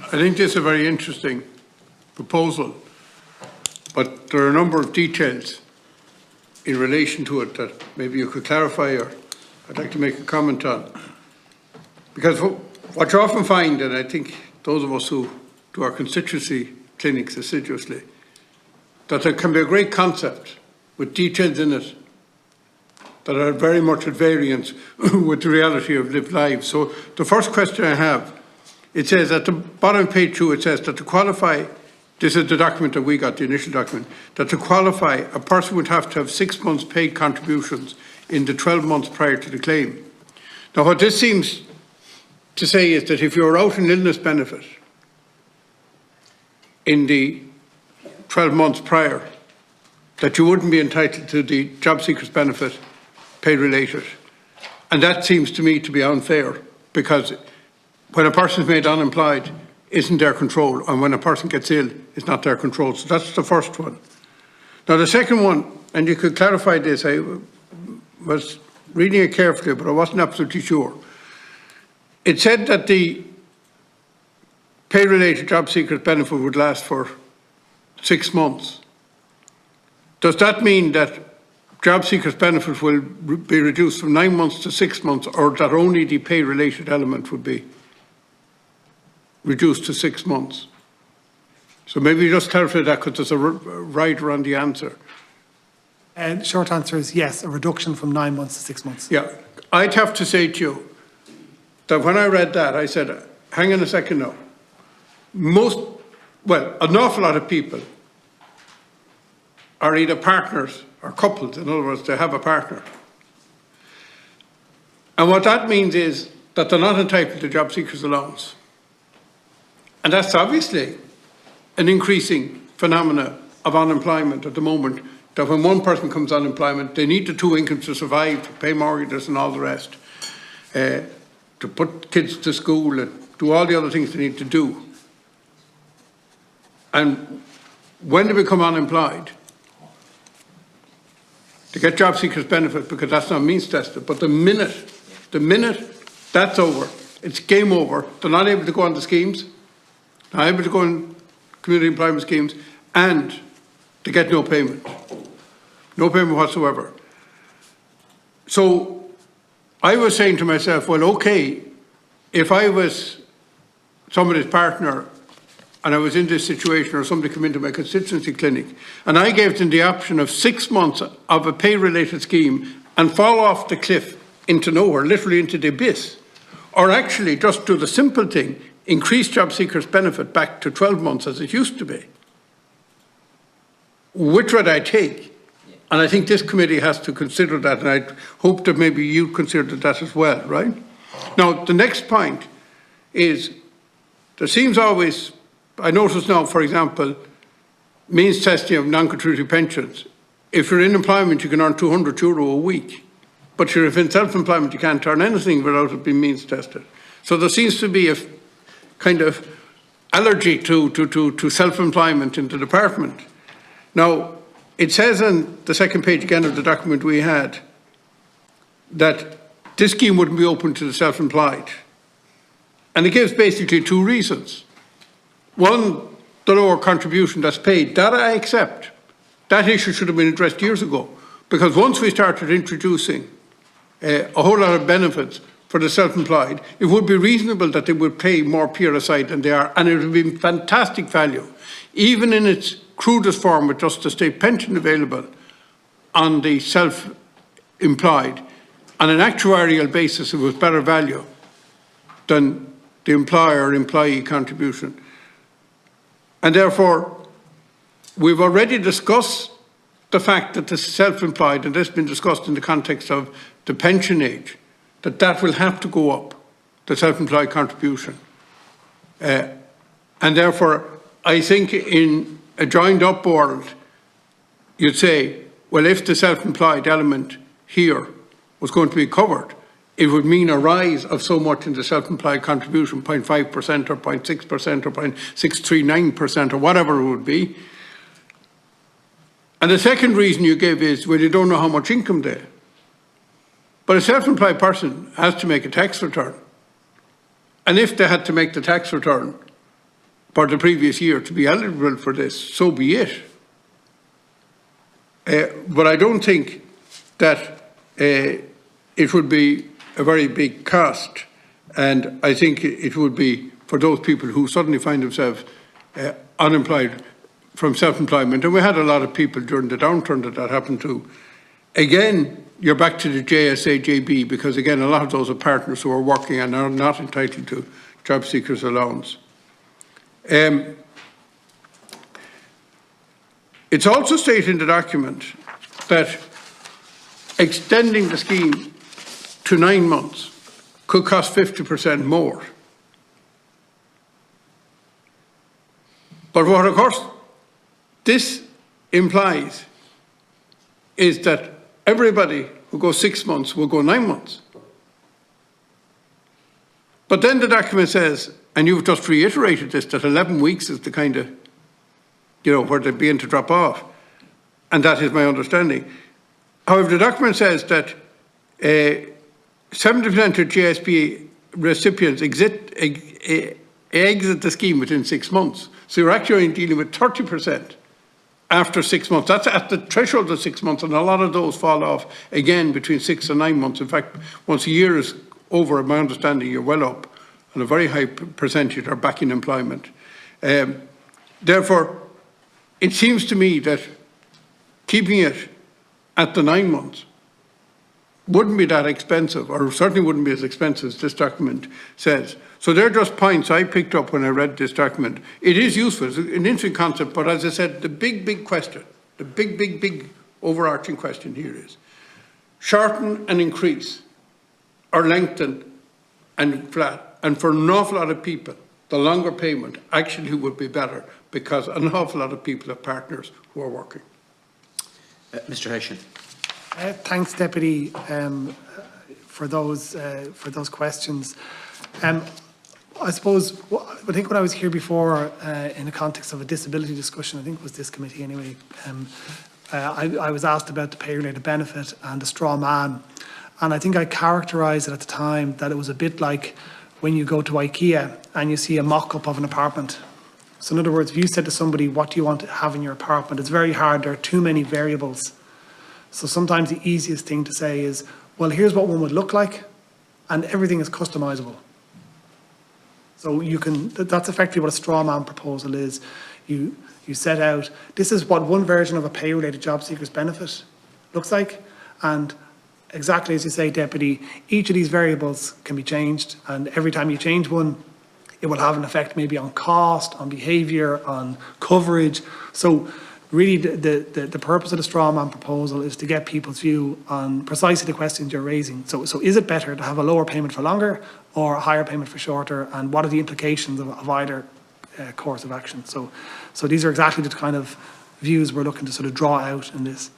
I think this is a very interesting proposal, but there are a number of details in relation to it that maybe you could clarify, or I'd like to make a comment on. Because what you often find, and I think those of us who do our constituency clinics assiduously, that there can be a great concept with details in it that are very much at variance with the reality of lived lives. So the first question I have, it says at the bottom of page 2, it says that to qualify, this is the document that we got, the initial document, that to qualify, a person would have to have 6 months paid contributions in the 12 months prior to the claim. Now what this seems to say is that if you're out in illness benefit in the 12 months prior, that you wouldn't be entitled to the job seekers benefit pay related. And that seems to me to be unfair, because when a person is made unemployed, isn't their control, and when a person gets ill, it's not their control. So that's the first one. Now the second one, and you could clarify this, I was reading it carefully, but I wasn't absolutely sure. It said that the pay-related job seekers benefit would last for 6 months. Does that mean that job seekers benefit will be reduced from 9 months to 6 months, or that only the pay-related element would be reduced to 6 months? So maybe just clarify that, because there's a right around the answer. And short answer is yes, a reduction from 9 months to 6 months. Yeah, I'd have to say to you that when I read that, I said, hang on a second now. An awful lot of people are either partners or couples. In other words, they have a partner. And what that means is that they're not entitled to job seekers allowance. And that's obviously an increasing phenomena of unemployment at the moment, that when one person comes unemployment, they need the 2 incomes to survive, to pay mortgages and all the rest, to put kids to school and do all the other things they need to do. And when they become unemployed, they get job seekers benefit because that's not means tested. But the minute that's over, it's game over. They're not able to go on the schemes, not able to go on community employment schemes, and they get no payment whatsoever. So I was saying to myself, well, okay, if I was somebody's partner and I was in this situation, or somebody came into my constituency clinic, and I gave them the option of 6 months of a pay-related scheme and fall off the cliff into nowhere, literally into the abyss, or actually just do the simple thing, increase job seekers benefit back to 12 months as it used to be. Which would I take? And I think this committee has to consider that, and I hope that maybe you consider that as well, right? Now, the next point is, there seems always, I notice now, for example, means testing of non-contributory pensions. If you're in employment, you can earn €200 a week. But if in self-employment, you can't earn anything without it being means tested. So there seems to be a kind of allergy to self-employment in the department. Now, it says on the second page again of the document we had that this scheme wouldn't be open to the self-employed. And it gives basically 2 reasons. One, the lower contribution that's paid, that I accept. That issue should have been addressed years ago, because once we started introducing a whole lot of benefits for the self-employed, it would be reasonable that they would pay more PRSI than they are, and it would be fantastic value, even in its crudest form, with just the state pension available on the self-employed. On an actuarial basis, it was better value than the employer-employee contribution. And therefore, we've already discussed the fact that the self-employed, and this has been discussed in the context of the pension age, that will have to go up, the self-employed contribution. And therefore, I think in a joined up world, you'd say, well, if the self-employed element here was going to be covered, it would mean a rise of so much in the self-employed contribution, 0.5% or 0.6% or 0.639% or whatever it would be. And the second reason you gave is, well, you don't know how much income they have. But a self-employed person has to make a tax return. And if they had to make the tax return for the previous year to be eligible for this, so be it. But I don't think that it would be a very big cost, and I think it would be for those people who suddenly find themselves unemployed from self-employment, and we had a lot of people during the downturn that happened to. Again, you're back to the JSA, JB, because again, a lot of those are partners who are working and are not entitled to job seekers allowance. It's also stated in the document that extending the scheme to 9 months could cost 50% more. But what, of course, this implies is that everybody who goes 6 months will go 9 months. But then the document says, and you've just reiterated this, that 11 weeks is the kind of, where they begin to drop off. And that is my understanding. However, the document says that 70% of GSP recipients exit the scheme within 6 months. So you're actually dealing with 30% after 6 months. That's at the threshold of 6 months, and a lot of those fall off again between 6 and 9 months. In fact, once a year is over, in my understanding, you're well up, and a very high percentage are back in employment. Therefore, it seems to me that keeping it at the 9 months wouldn't be that expensive, or certainly wouldn't be as expensive as this document says. So they're just points I picked up when I read this document. It is useful, it's an interesting concept, but as I said, the big question, the big overarching question here is, shorten and increase, or lengthen and flat, and for an awful lot of people, the longer payment actually would be better, because an awful lot of people have partners who are working. Mr. Hessian. Thanks, Deputy, for those questions. I suppose, I think when I was here before in the context of a disability discussion, I think it was this committee anyway, I was asked about the pay-related benefit and the straw man. And I think I characterised it at the time that it was a bit like when you go to IKEA and you see a mock-up of an apartment. So in other words, if you said to somebody, what do you want to have in your apartment? It's very hard, there are too many variables. So sometimes the easiest thing to say is, well, here's what one would look like, and everything is customisable. So you can, that's effectively what a straw man proposal is. You set out, this is what one version of a pay-related job seeker's benefit looks like, and exactly as you say, Deputy, each of these variables can be changed, and every time you change one, it will have an effect maybe on cost, on behaviour, on coverage. So really the purpose of the straw man proposal is to get people's view on precisely the questions you're raising. So is it better to have a lower payment for longer or a higher payment for shorter, and what are the implications of either course of action? So these are exactly the kind of views we're looking to sort of draw out in this.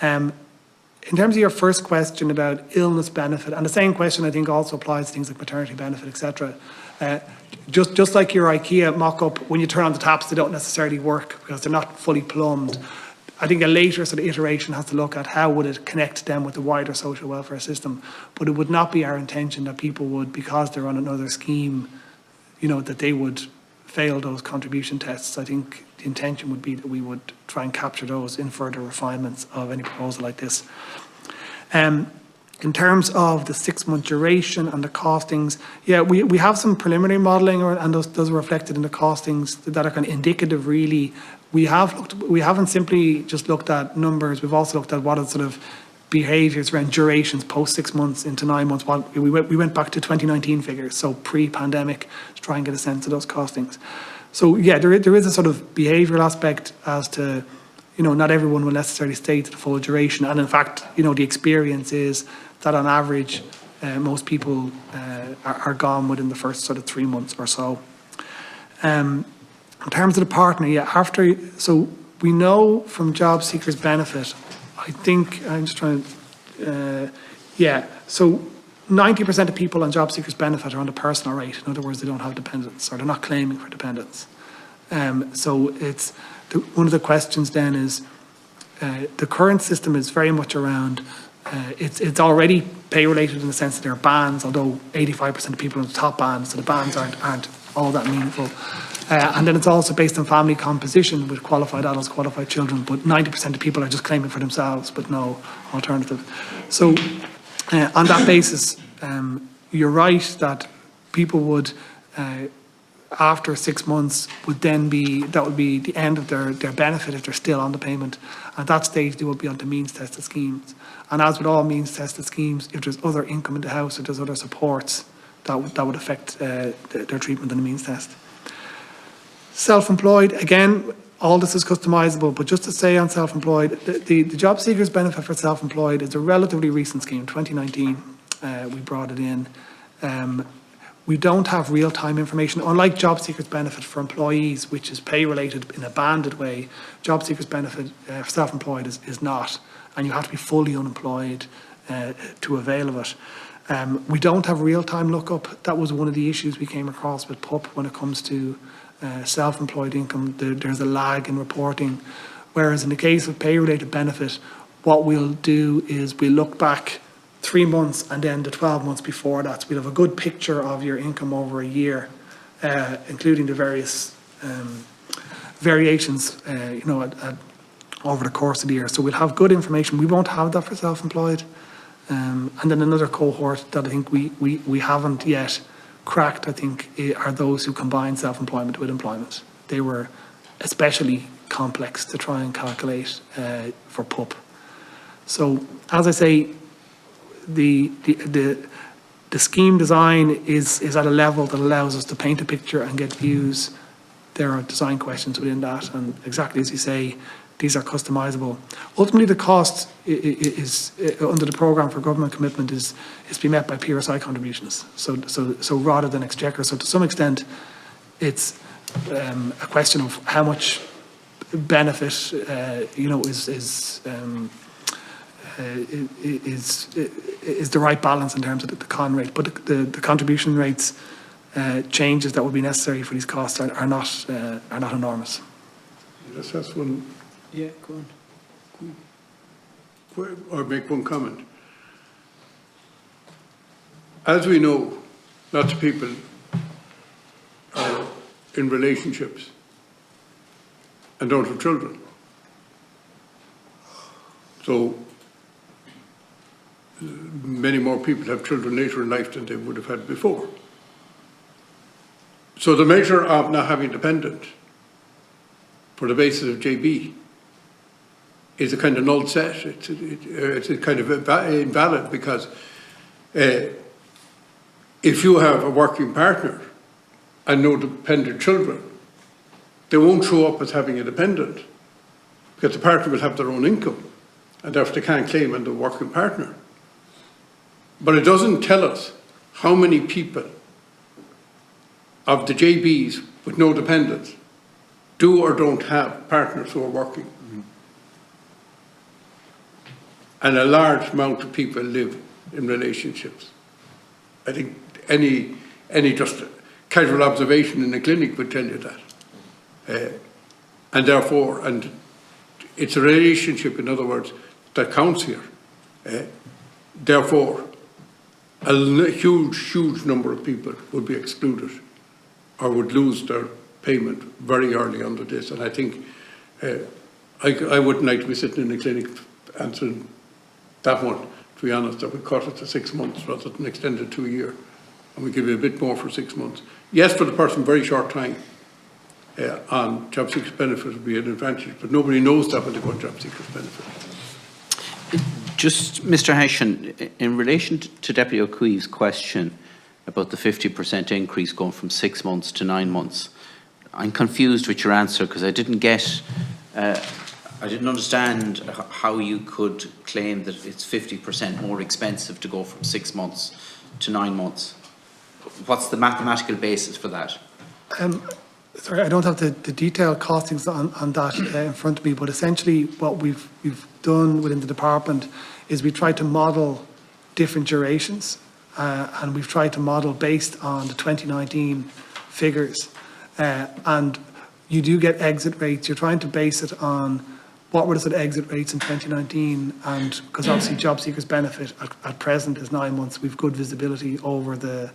In terms of your first question about illness benefit, and the same question I think also applies to things like maternity benefit, etc. Just like your IKEA mock-up, when you turn on the taps, they don't necessarily work because they're not fully plumbed. I think a later sort of iteration has to look at how would it connect them with the wider social welfare system. But it would not be our intention that people would, because they're on another scheme, that they would fail those contribution tests. I think the intention would be that we would try and capture those in further refinements of any proposal like this. In terms of the 6-month duration and the costings, yeah, we have some preliminary modelling, and those are reflected in the costings that are kind of indicative, really. We haven't simply just looked at numbers, we've also looked at what are sort of behaviours around durations post 6 months into 9 months. We went back to 2019 figures, so pre-pandemic, to try and get a sense of those costings. So yeah, there is a sort of behavioural aspect as to, not everyone will necessarily stay to the full duration. And in fact, the experience is that on average, most people are gone within the first sort of 3 months or so. In terms of the partner, yeah, so we know from job seekers benefit, I think, I'm just trying to, so 90% of people on job seekers benefit are on the personal rate. In other words, they don't have dependents, or they're not claiming for dependents. So it's, one of the questions then is, the current system is very much around, it's already pay related in the sense that there are bands, although 85% of people in the top band, so the bands aren't all that meaningful. And then it's also based on family composition with qualified adults, qualified children, but 90% of people are just claiming for themselves, but no alternative. So on that basis, you're right that people would, after 6 months, that would be the end of their benefit if they're still on the payment. At that stage, they would be on the means tested schemes. And as with all means tested schemes, if there's other income in the house, if there's other supports, that would affect their treatment on the means test. Self-employed, again, all this is customisable, but just to say on self-employed, the job seekers benefit for self-employed is a relatively recent scheme, 2019, we brought it in. We don't have real-time information. Unlike job seekers benefit for employees, which is pay-related in a banded way, job seekers benefit for self-employed is not, and you have to be fully unemployed to avail of it. We don't have real-time lookup. That was one of the issues we came across with PUP when it comes to self-employed income. There's a lag in reporting, whereas in the case of pay-related benefit, what we'll do is we look back 3 months and then the 12 months before that. So we'll have a good picture of your income over a year, including the various variations, over the course of the year. So we'll have good information. We won't have that for self-employed. And then another cohort that I think we haven't yet cracked, I think, are those who combine self-employment with employment. They were especially complex to try and calculate for PUP. So, as I say, the scheme design is at a level that allows us to paint a picture and get views. There are design questions within that, and exactly as you say, these are customisable. Ultimately, the cost is under the programme for government commitment is to be met by PRSI contributions. So rather than exchequer. So to some extent, it's a question of how much benefit is the right balance in terms of the con rate. But the contribution rates changes that would be necessary for these costs are not enormous. Yes, that's one. Yeah, go on. Or make one comment. As we know, lots of people are in relationships and don't have children. So many more people have children later in life than they would have had before. So the measure of not having dependent for the basis of JB is a kind of null set. It's a kind of invalid, because if you have a working partner and no dependent children, they won't show up as having a dependent, because the partner will have their own income and therefore they can't claim on the working partner. But it doesn't tell us how many people of the JBs with no dependents do or don't have partners who are working. And a large amount of people live in relationships. I think any just casual observation in a clinic would tell you that. And therefore, and it's a relationship, in other words, that counts here. Therefore, a huge number of people would be excluded or would lose their payment very early under this. And I think I wouldn't like to be sitting in a clinic answering that one, to be honest, that we cut it to 6 months rather than extend it to a year. And we give you a bit more for 6 months. Yes, for the person, very short time on job seekers benefit would be an advantage, but nobody knows that when they go on job seekers benefit. Just, Mr. Hessian, in relation to Deputy Ó Cuív's question about the 50% increase going from 6 months to 9 months, I'm confused with your answer, because I didn't understand how you could claim that it's 50% more expensive to go from 6 months to 9 months. What's the mathematical basis for that? Sorry, I don't have the detailed costings on that in front of me, but essentially what we've done within the department is we tried to model different durations, and we've tried to model based on the 2019 figures. And you do get exit rates. You're trying to base it on what were the exit rates in 2019, and because obviously job seekers benefit at present is 9 months, we've good visibility over the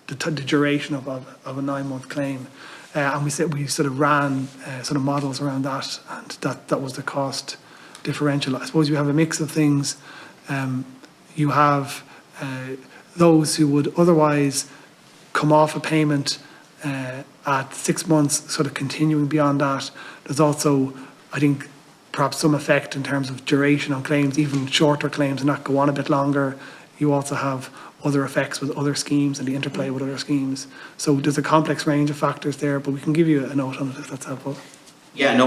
the duration of a 9-month claim. And we sort of ran sort of models around that, and that was the cost differential. I suppose you have a mix of things. You have those who would otherwise come off a payment at 6 months, sort of continuing beyond that. There's also, I think, perhaps some effect in terms of duration on claims, even shorter claims and that go on a bit longer. You also have other effects with other schemes and the interplay with other schemes. So there's a complex range of factors there, but we can give you a note on it if that's helpful. Yeah, no.